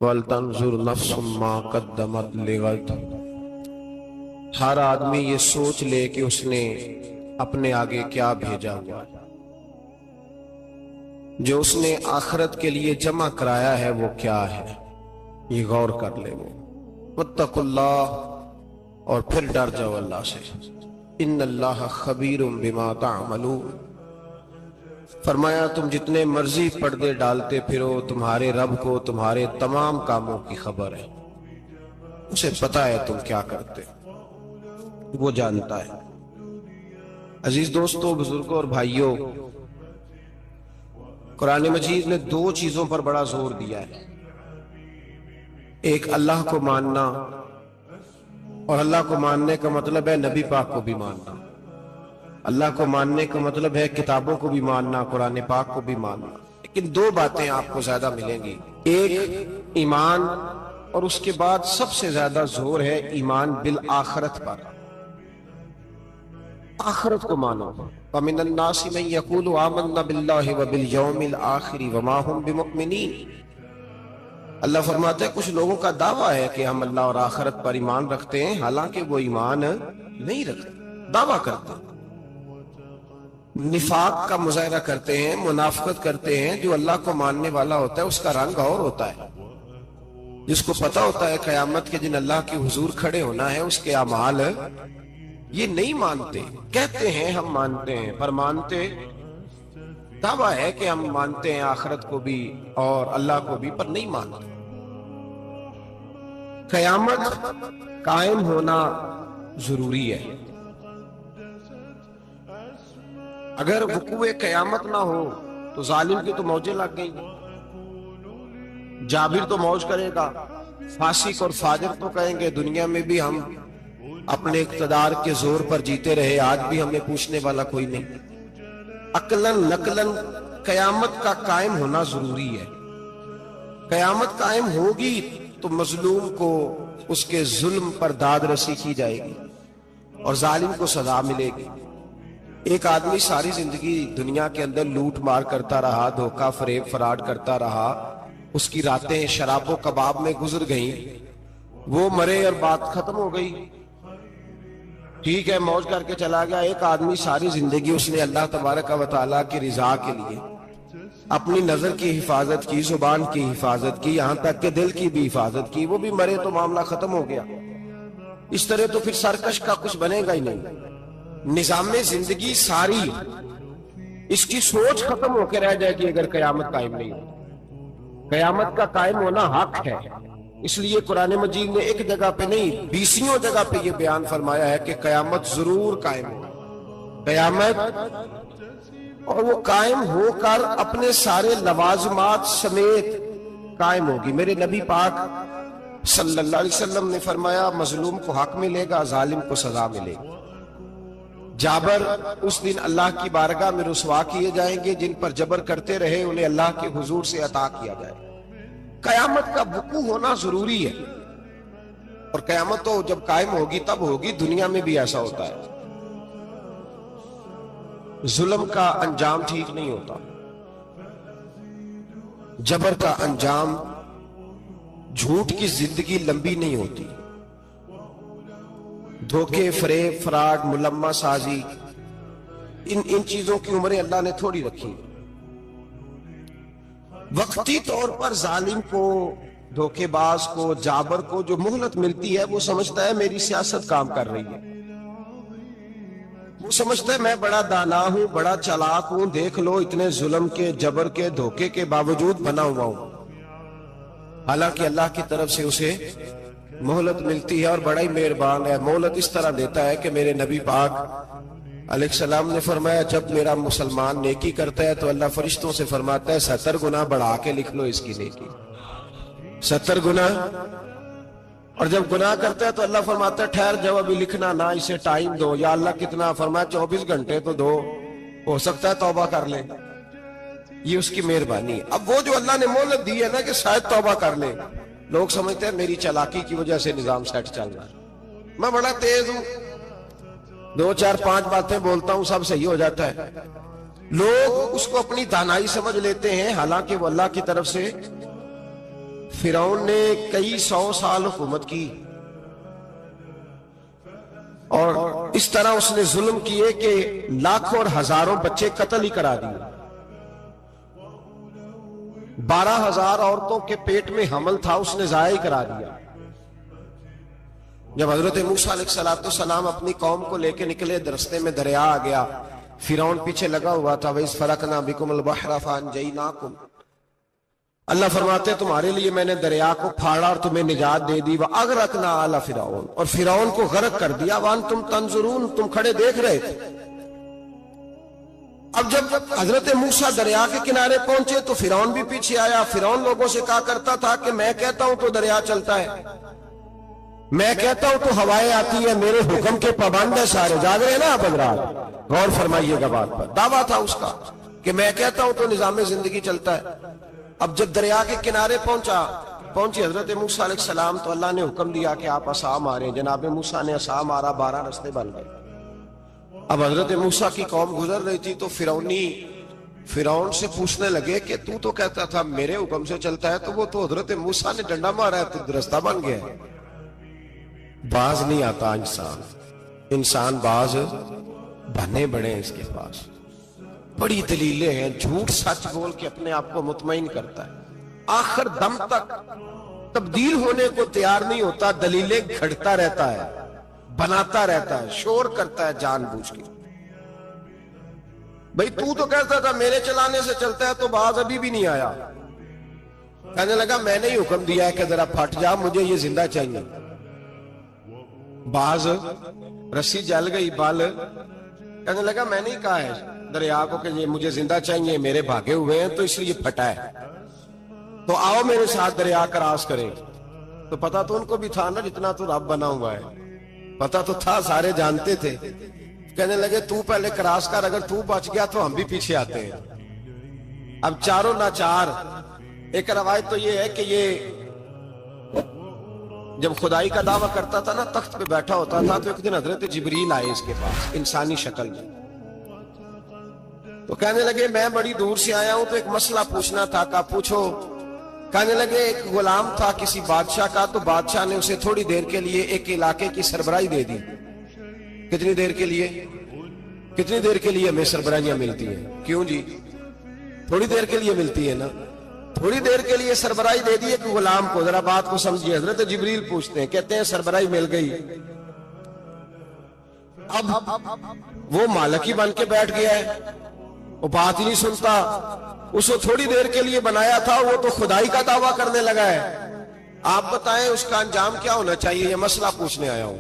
वलतंजुर नफ्सुम मा कद्दमत लिगद। हर आदमी ये सोच ले कि उसने अपने आगे क्या भेजा हुआ, जो उसने आखिरत के लिए जमा कराया है वो क्या है, ये गौर कर ले वो। वत्तकुल्लाह, और फिर डर जाओ अल्लाह से। इन्नल्लाह खबीरुम बिमा तामलून। फरमाया तुम जितने मर्जी पर्दे डालते फिरो, तुम्हारे रब को तुम्हारे तमाम कामों की खबर है, उसे पता है तुम क्या करते, वो जानता है। अजीज दोस्तों, बुजुर्गों और भाइयों, कुरान मजीद ने दो चीजों पर बड़ा जोर दिया है। एक अल्लाह को मानना, और अल्लाह को मानने का मतलब है नबी पाक को भी मानना। अल्लाह को मानने का मतलब है किताबों को भी मानना, कुरान पाक को भी मानना। लेकिन दो बातें आपको ज्यादा मिलेंगी, एक ईमान, और उसके बाद सबसे ज्यादा जोर है ईमान बिल आखिरत पर। आखिरत को मानो। वमिनन नासि मन यक़ूलु आमन्ना बिल्लाहि व बिल यौमिल आखिर व मा हुम बिमुमिनीन। अल्लाह फरमाते हैं कुछ लोगों का दावा है कि हम अल्लाह और आखिरत पर ईमान रखते हैं, हालांकि वो ईमान नहीं रखते, दावा करते हैं, निफाक का मुजाहरा करते हैं, मुनाफिकत करते हैं। जो अल्लाह को मानने वाला होता है उसका रंग और होता है। जिसको पता होता है क़यामत के दिन अल्लाह के हुजूर खड़े होना है, उसके अमाल ये नहीं मानते। कहते हैं हम मानते हैं, पर मानते, दावा है कि हम मानते हैं आखिरत को भी और अल्लाह को भी, पर नहीं मानते। क़यामत कायम होना जरूरी है। अगर वक़ूए क़यामत ना हो तो जालिम की तो मौजें लग गई। जाबिर तो मौज करेगा, फासिक और फाजिर तो कहेंगे दुनिया में भी हम अपने इक़्तिदार के जोर पर जीते रहे, आज भी हमें पूछने वाला कोई नहीं। अक्लन नकलन क़यामत का कायम होना जरूरी है। क़यामत कायम होगी तो मजलूम को उसके जुल्म पर दाद रसी की जाएगी और जालिम को सजा मिलेगी। एक आदमी सारी जिंदगी दुनिया के अंदर लूट मार करता रहा, धोखा फरेब फराड करता रहा, उसकी रातें शराबो कबाब में गुजर गईं, वो मरे और बात खत्म हो गई। ठीक है, मौज करके चला गया। एक आदमी सारी जिंदगी उसने अल्लाह तबारक व तआला की रिजा के लिए अपनी नजर की हिफाजत की, जुबान की हिफाजत की, यहां तक कि दिल की भी हिफाजत की, वो भी मरे तो मामला खत्म हो गया। इस तरह तो फिर सरकश का कुछ बनेगा ही नहीं। निजामे जिंदगी सारी इसकी सोच खत्म होकर रह जाएगी अगर कयामत कायम नहीं हो। कयामत का कायम होना हक है, इसलिए कुरान मजीद ने एक जगह पे नहीं 20 जगह पे ये बयान फरमाया है कि कयामत जरूर कायम होगा। कयामत, और वो कायम होकर अपने सारे लवाजमात समेत कायम होगी। मेरे नबी पाक सल्लल्लाहु अलैहि वसल्लम ने फरमाया मजलूम को हक मिलेगा, जालिम को सजा मिलेगी। जाबर उस दिन अल्लाह की बारगाह में रुसवा किए जाएंगे, जिन पर जबर करते रहे उन्हें अल्लाह के हुजूर से अता किया जाए। कयामत का वक़ू होना जरूरी है, और कयामत तो जब कायम होगी तब होगी। दुनिया में भी ऐसा होता है, जुल्म का अंजाम ठीक नहीं होता, जबर का अंजाम, झूठ की जिंदगी लंबी नहीं होती, धोखे फरेब फराड मुलम्मा साजी, इन चीजों की उम्रें अल्लाह ने थोड़ी रखी। वक्ती तौर पर जालिम को, धोखेबाज को, जाबर को जो मोहलत मिलती है वो समझता है मेरी सियासत काम कर रही है, वो समझता है मैं बड़ा दाना हूं, बड़ा चालाक हूं, देख लो इतने जुल्म के, जबर के, धोखे के बावजूद बना हुआ हूं। हालांकि अल्लाह की तरफ से उसे मोहलत मिलती है और बड़ा ही मेहरबान है। मोहलत इस तरह देता है कि मेरे नबी पाक अलैहिस्सलाम ने फरमाया जब मेरा मुसलमान नेकी करता है तो अल्लाह फरिश्तों से फरमाता है 70 गुना बढ़ा के लिख लो इसकी नेकी, 70 गुना। और जब गुनाह करता है तो अल्लाह फरमाता है ठहर जाओ, अभी लिखना ना, इसे टाइम दो। या अल्लाह कितना? फरमाया 24 घंटे तो दो, हो सकता है तौबा कर ले। ये उसकी मेहरबानी है। अब वो जो अल्लाह ने मोहलत दी है ना कि शायद तौबा कर ले, लोग समझते हैं मेरी चालाकी की वजह से निजाम सेट चल रहा है, मैं बड़ा तेज हूं, 2 4 5 बातें बोलता हूं सब सही हो जाता है। लोग उसको अपनी दानाई समझ लेते हैं, हालांकि वो अल्लाह की तरफ से فرعون نے کئی 100 سال حکومت کی اور اس طرح اس نے ظلم کیے کہ لاکھوں اور ہزاروں بچے قتل ہی کرا دیے. 12,000 عورتوں کے پیٹ میں حمل تھا اس نے ضائع کرا دیا. جب حضرت موسیٰ علیہ السلام اپنی قوم کو لے کے نکلے، راستے میں دریا آ گیا، فرعون پیچھے لگا ہوا تھا. وَإِذْ فَرَقْنَا بِكُمُ الْبَحْرَ فَأَنْجَيْنَاكُمْ، اللہ فرماتے تمہارے لیے میں نے دریا کو پھاڑا اور تمہیں نجات دے دی. وَأَغْرَقْنَا آلَ فِرْعَوْنَ، اور فرعون کو غرق کر دیا. وَأَنْتُمْ تَنْظُرُونَ، تم کھڑے دیکھ رہے تھے. اب جب حضرت موسیٰ دریا کے کنارے پہنچے تو فرعون بھی پیچھے آیا. فرعون لوگوں سے کہا کرتا تھا کہ میں کہتا ہوں تو دریا چلتا ہے، میں کہتا ہوں تو ہوائیں آتی ہیں، میرے حکم کے پابند ہے سارے. جاگ رہے نا آپ حضرات، غور فرمائیے گا بات پر. دعویٰ تھا اس کا کہ میں کہتا ہوں تو نظام زندگی چلتا ہے. اب جب دریا کے کنارے پہنچی حضرت موسیٰ علیہ السلام تو اللہ نے حکم دیا کہ آپ عصا ماریں. جناب موسیٰ نے عصا مارا، 12 رستے بن گئے. اب حضرت موسیٰ کی قوم گزر رہی تھی تو فرعون سے پوچھنے لگے کہ تو کہتا تھا میرے حکم سے چلتا ہے، تو وہ تو حضرت موسیٰ نے ڈنڈا مارا ہے تو رستہ بن گیا ہے. باز نہیں آتا انسان باز بنے بڑے ہیں اس کے پاس. بڑی دلیلیں ہیں، جھوٹ سچ بول کے اپنے آپ کو مطمئن کرتا ہے، آخر دم تک تبدیل ہونے کو تیار نہیں ہوتا. دلیلیں گھڑتا رہتا ہے، بناتا رہتا ہے، شور کرتا ہے جان بوجھ کے. بھئی تو کہتا تھا میرے چلانے سے چلتا ہے، تو باز ابھی بھی نہیں آیا. کہنے لگا میں نے ہی حکم دیا ہے کہ ذرا پھٹ جا، مجھے یہ زندہ چاہیے. باز رسی جل گئی، بال کہنے لگا میں نے ہی کہا ہے دریا کو کہ یہ مجھے زندہ چاہیے، میرے بھاگے ہوئے ہیں تو اس لیے پھٹا ہے، تو آؤ میرے ساتھ دریا کراس کریں. تو پتا تو ان کو بھی تھا نا، جتنا تو رب بنا ہوا ہے پتا تو تھا، سارے جانتے تھے. کہنے لگے تو پہلے کراس کر، اگر تو بچ گیا تو ہم بھی پیچھے آتے ہیں. اب چاروں ناچار. ایک روایت تو یہ ہے کہ یہ جب خدائی کا دعویٰ کرتا تھا نا، تخت پہ بیٹھا ہوتا تھا، تو ایک دن حضرت جبریل آئے اس کے پاس انسانی شکل میں. تو کہنے لگے میں بڑی دور سے آیا ہوں تو ایک مسئلہ پوچھنا تھا. کہا پوچھو. کہنے لگے ایک غلام تھا کسی بادشاہ کا، تو بادشاہ نے اسے تھوڑی دیر کے لیے ایک علاقے کی سربراہی دے دی. کتنی دیر کے لیے ہمیں سربراہیاں ملتی ہیں؟ کیوں جی؟ تھوڑی دیر کے لیے ملتی ہے نا. تھوڑی دیر کے لیے سربراہی دے دی ایک غلام کو. ذرا بات کو سمجھیے. حضرت جبریل پوچھتے ہیں، کہتے ہیں سربراہی مل گئی. اب وہ مالک ہی بن کے بیٹھ گیا ہے، وہ بات ہی نہیں سنتا. اس کو تھوڑی دیر کے لیے بنایا تھا، وہ تو خدائی کا دعویٰ کرنے لگا ہے. آپ بتائیں اس کا انجام کیا ہونا چاہیے؟ یہ مسئلہ پوچھنے آیا ہوں.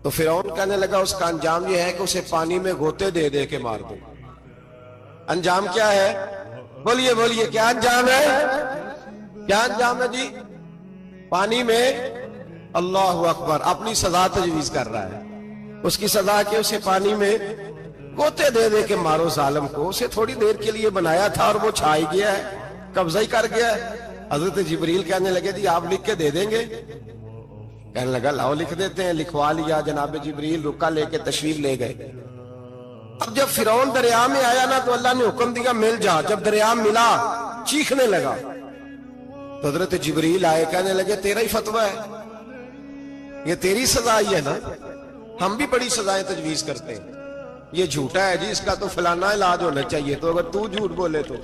تو فرعون کہنے لگا اس کا انجام یہ ہے کہ اسے پانی میں غوطے دے دے کے مار دو. انجام کیا ہے؟ بولیے کیا انجام ہے؟ کیا انجام ہے جی؟ پانی میں. اللہ اکبر، اپنی سزا تجویز کر رہا ہے. اس کی سزا کہ اسے پانی میں غوطے دے دے کے مارو ظالم کو. اسے تھوڑی دیر کے لیے بنایا تھا اور وہ چھائی گیا ہے، قبضہ ہی کر گیا ہے. حضرت جبریل کہنے لگے جی آپ لکھ کے دے دیں گے؟ کہنے لگا لاؤ لکھ دیتے ہیں. لکھوا لیا. جناب جبریل رکا لے کے تشریف لے گئے. اب جب فرعون دریا میں آیا نا تو اللہ نے حکم دیا مل جا. جب دریا ملا چیخنے لگا تو حضرت جبریل آئے، کہنے لگے تیرا ہی فتویٰ ہے، یہ تیری سزا ہی ہے نا. ہم بھی بڑی سزائیں تجویز کرتے ہیں. یہ جھوٹا ہے جی، اس کا تو فلانا علاج ہونا چاہیے. تو اگر تو جھوٹ بولے تو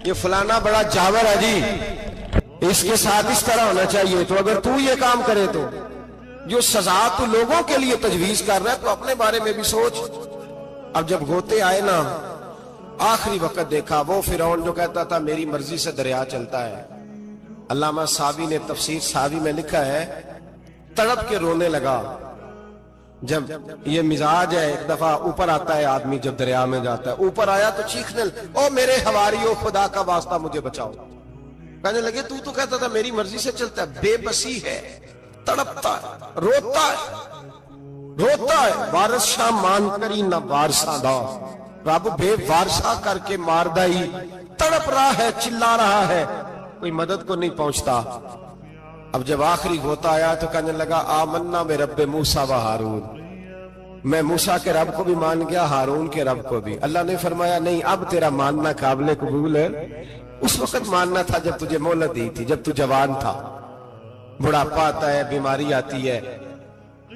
یہ فلانا بڑا جاور ہے جی، اس کے ساتھ اس طرح ہونا چاہیے. تو اگر تو یہ کام کرے تو جو سزا تو لوگوں کے لیے تجویز کر رہا ہے تو اپنے بارے میں بھی سوچ. اب جب غوطے آئے نا، آخری وقت دیکھا وہ فرعون جو کہتا تھا میری مرضی سے دریا چلتا ہے. علامہ ساوی نے تفسیر ساوی میں لکھا ہے تڑپ کے رونے لگا. جب یہ مزاج ہے، ایک دفعہ اوپر آتا ہے آدمی جب دریا میں جاتا ہے، اوپر آیا تو چیخنے او میرے حواریو خدا کا واسطہ مجھے بچاؤ. کہنے لگے تو کہتا تھا میری مرضی سے چلتا ہے. بے بسی ہے، تڑپتا ہے، روتا ہے. وارث شاہ مان کری نہ وارثہ دا، رب بے وارثہ کر کے مار دائی. تڑپ رہا ہے، چلا رہا ہے، کوئی مدد کو نہیں پہنچتا. اب جب آخری غوطہ آیا تو کہنے لگا آمنا میں رب موسیٰ و ہارون، میں موسیٰ کے رب کو بھی مان گیا، ہارون کے رب کو بھی. اللہ نے فرمایا نہیں، اب تیرا ماننا قابل قبول उस वक्त मानना था जब तुझे मोहलत दी थी, जब तू जवान था। बुढ़ापा आता है, बीमारी आती है,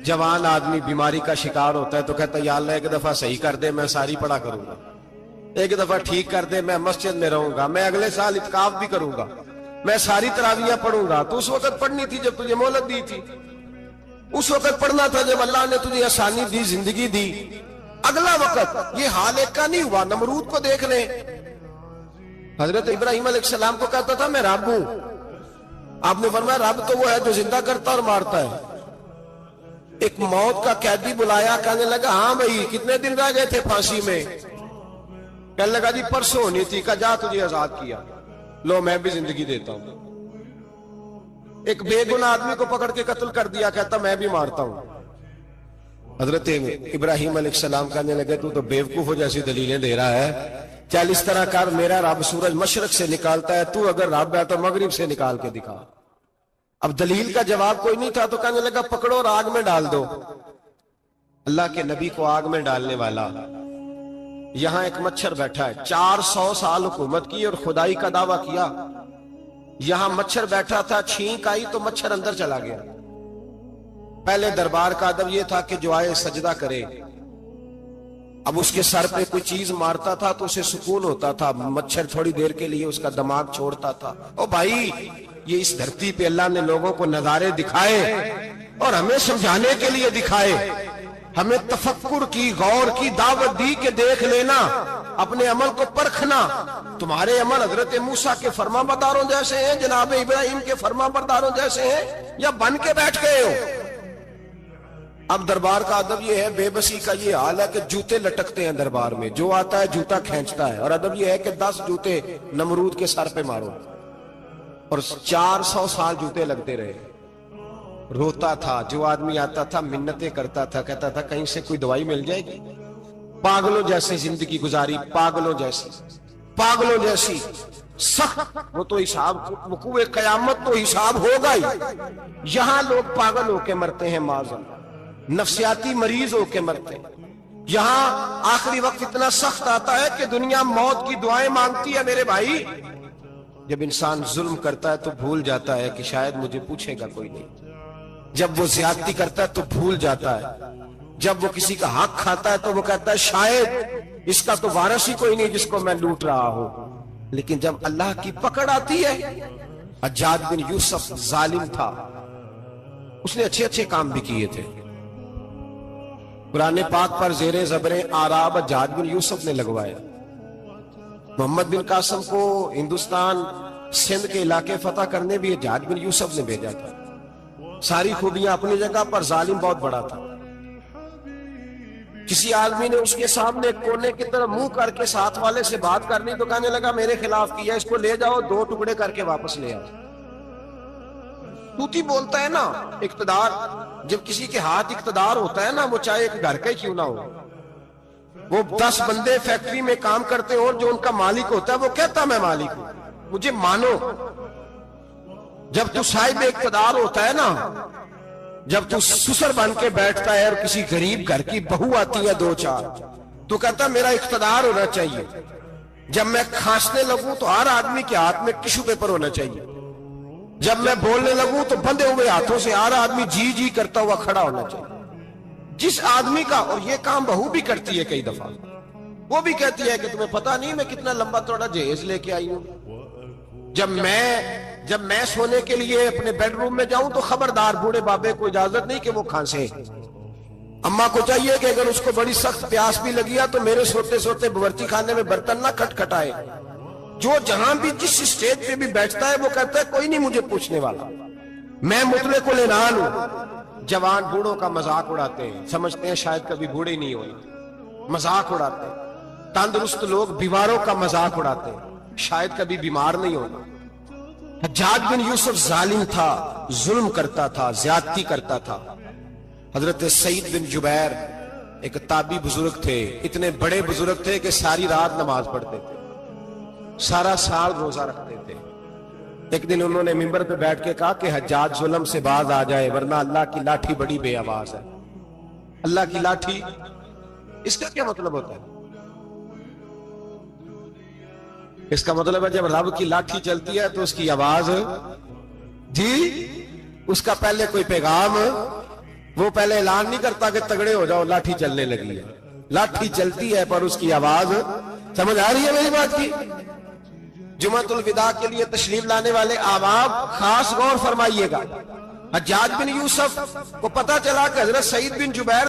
जवान आदमी बीमारी का शिकार होता है तो कहता है या अल्लाह एक दफा सही कर दे, मैं सारी पढ़ा करूंगा, एक दफा ठीक कर दे, मैं मस्जिद में रहूंगा, मैं अगले साल इत्काफ भी करूंगा, मैं सारी तरावियां पढ़ूंगा। तो उस वक्त पढ़नी थी जब तुझे मोहलत दी थी, उस वक्त पढ़ना था जब अल्लाह ने तुझे आसानी दी, जिंदगी दी। अगला वक्त ये हाल एक का नहीं हुआ। नमरूद को देख ले, हजरत इब्राहिम अलैहिस्सलाम को कहता था मैं रब हूं। आपने फरमाया रब तो वो है जो जिंदा करता और मारता है। एक मौत का कैदी बुलाया, कहने लगा हाँ भाई कितने दिन रह गए थे फांसी में? कहने लगा जी परसों होनी थी। कहा जा तुझे आजाद किया, लो मैं भी जिंदगी देता हूं। एक बेगुनाह आदमी को पकड़ के कत्ल कर दिया, कहता मैं भी मारता हूं। हजरत इब्राहिम अलैहिस्सलाम कहने लगे तू तो बेवकूफों जैसी दलीलें दे रहा है, चल इस तरह कर, मेरा रब सूरज मशरक से निकालता है, तू अगर रब है तो मगरिब से निकाल के दिखा। अब दलील का जवाब कोई नहीं था तो कहने लगा पकड़ो और आग में डाल दो। अल्लाह के नबी को आग में डालने वाला, यहां एक मच्छर बैठा है, 400 साल हुकूमत की और खुदाई का दावा किया। यहां मच्छर बैठा था, छींक आई तो मच्छर अंदर चला गया। पहले दरबार का अदब यह था कि जो आए सजदा करे। अब उसके सर पे कोई चीज मारता था तो उसे सुकून होता था, मच्छर थोड़ी देर के लिए उसका दिमाग छोड़ता था। ओ भाई ये इस धरती पे अल्लाह ने लोगों को नजारे दिखाए और हमें समझाने के लिए दिखाए, हमें तफक्कुर की, गौर की दावत दी कि देख लेना, अपने अमल को परखना। तुम्हारे अमल हजरत मूसा के फरमाबरदारों जैसे हैं, जनाब इब्राहिम के फरमाबरदारों जैसे हैं, या बन के बैठ गए हो? अब दरबार का अदब यह है, बेबसी का ये हाल है कि जूते लटकते हैं दरबार में, जो आता है जूता खींचता है। और अदब यह है कि 10 जूते नमरूद के सर पे मारो, और 400 साल जूते लगते रहे। रोता था, जो आदमी आता था मिन्नतें करता था, कहता था कहीं से कोई दवाई मिल जाएगी। पागलों जैसी जिंदगी गुजारी, पागलों जैसी सख्त। वो तो हिसाब, वकूए कयामत तो हिसाब होगा ही। यहां लोग पागल होके मरते हैं, माज़न नफ्सियाती मरीज होके मरते हैं। यहां आखिरी वक्त इतना सख्त आता है कि दुनिया मौत की दुआएं मांगती है। मेरे भाई जब इंसान जुल्म करता है तो भूल जाता है कि शायद मुझे पूछेगा कोई नहीं। जब वो ज्यादती करता है तो भूल जाता है। जब वो किसी का हक खाता है तो वो कहता है शायद इसका तो वारिस ही कोई नहीं जिसको मैं लूट रहा हूं। लेकिन जब अल्लाह की पकड़ आती है, हज्जाज बिन यूसुफ जालिम था, उसने अच्छे अच्छे काम भी किए थे। कुरान पाक पर जेरे ज़बरे आराब हज्जाज बिन यूसुफ ने लगवाया। मोहम्मद बिन कासिम को हिंदुस्तान सिंध के इलाके फतह करने भी हज्जाज बिन यूसुफ ने भेजा था। सारी खूबियां अपनी जगह पर, जालिम बहुत बड़ा था। किसी आदमी ने उसके सामने कोने की तरफ मुंह करके साथ वाले से बात करनी तो कहने लगा मेरे खिलाफ किया, इसको ले जाओ, 2 टुकड़े करके वापस ले आओ। तूती बोलता है ना इक्तदार, जब किसी के हाथ इक्तदार होता है ना, वो चाहे एक घर का ही क्यों ना हो, वो 10 बंदे फैक्ट्री में काम करते हो और जो उनका मालिक होता है वो कहता मैं मालिक हूं, मुझे मानो। जब तू साहिब इक्तदार होता है ना, जब तू सुसर बन के बैठता है और किसी गरीब घर की बहू आती है 2-4, तो कहता मेरा इक्तदार होना चाहिए। जब मैं खांसने लगूं तो हर आदमी के हाथ में टिश्यू पेपर होना चाहिए। जब मैं बोलने लगूं तो बंधे हुए हाथों से हर आदमी जी जी करता हुआ खड़ा होना चाहिए। जिस आदमी का, और ये काम बहू भी करती है कई दफा, वो भी कहती है कि तुम्हें पता नहीं मैं कितना लंबा चौड़ा जहेज लेके आई हूं। जब मैं सोने के लिए अपने बेडरूम में जाऊं तो खबरदार बूढ़े बाबे को इजाजत नहीं कि वो खांसे। अम्मा को चाहिए कि अगर उसको बड़ी सख्त प्यास भी लगी है तो मेरे सोते सोते बावर्ची खाने में बर्तन ना खटखटाए। जो जहां भी जिस स्टेज पे भी बैठता है वो कहता है कोई नहीं मुझे पूछने वाला, मैं मुतले को लेनान हूं। जवान बूढ़ों का मजाक उड़ाते हैं, समझते हैं शायद कभी बूढ़े नहीं होने, मजाक उड़ाते हैं। तंदुरुस्त लोग बीमारों का मजाक उड़ाते हैं, शायद कभी बीमार नहीं होना। हज्जाज बिन यूसुफ जालिम था, जुल्म करता था, ज्यादती करता था। हजरत सईद बिन जुबैर एक ताबी बुजुर्ग थे, इतने बड़े बुजुर्ग थे कि सारी रात नमाज पढ़ते थे, सारा साल रोजा रखते थे। एक दिन उन्होंने मिंबर पे बैठ के कहा कि हज्जाज जुल्म से बाज आ जाए वरना अल्लाह की लाठी बड़ी बेआवाज है। अल्लाह की लाठी, इसका क्या मतलब होता है? اس کا مطلب ہے جب رب کی لاٹھی چلتی ہے تو اس کی آواز جی اس کا پہلے کوئی پیغام وہ پہلے اعلان نہیں کرتا کہ تگڑے ہو جاؤ لاٹھی چلنے لگی ہے. لاٹھی چلتی ہے پر اس کی آواز سمجھ آ رہی ہے میری بات کی. جمعۃ الوداع کے لیے تشریف لانے والے احباب خاص غور فرمائیے گا. حجاج بن یوسف کو پتا چلا کہ حضرت سعید بن جبیر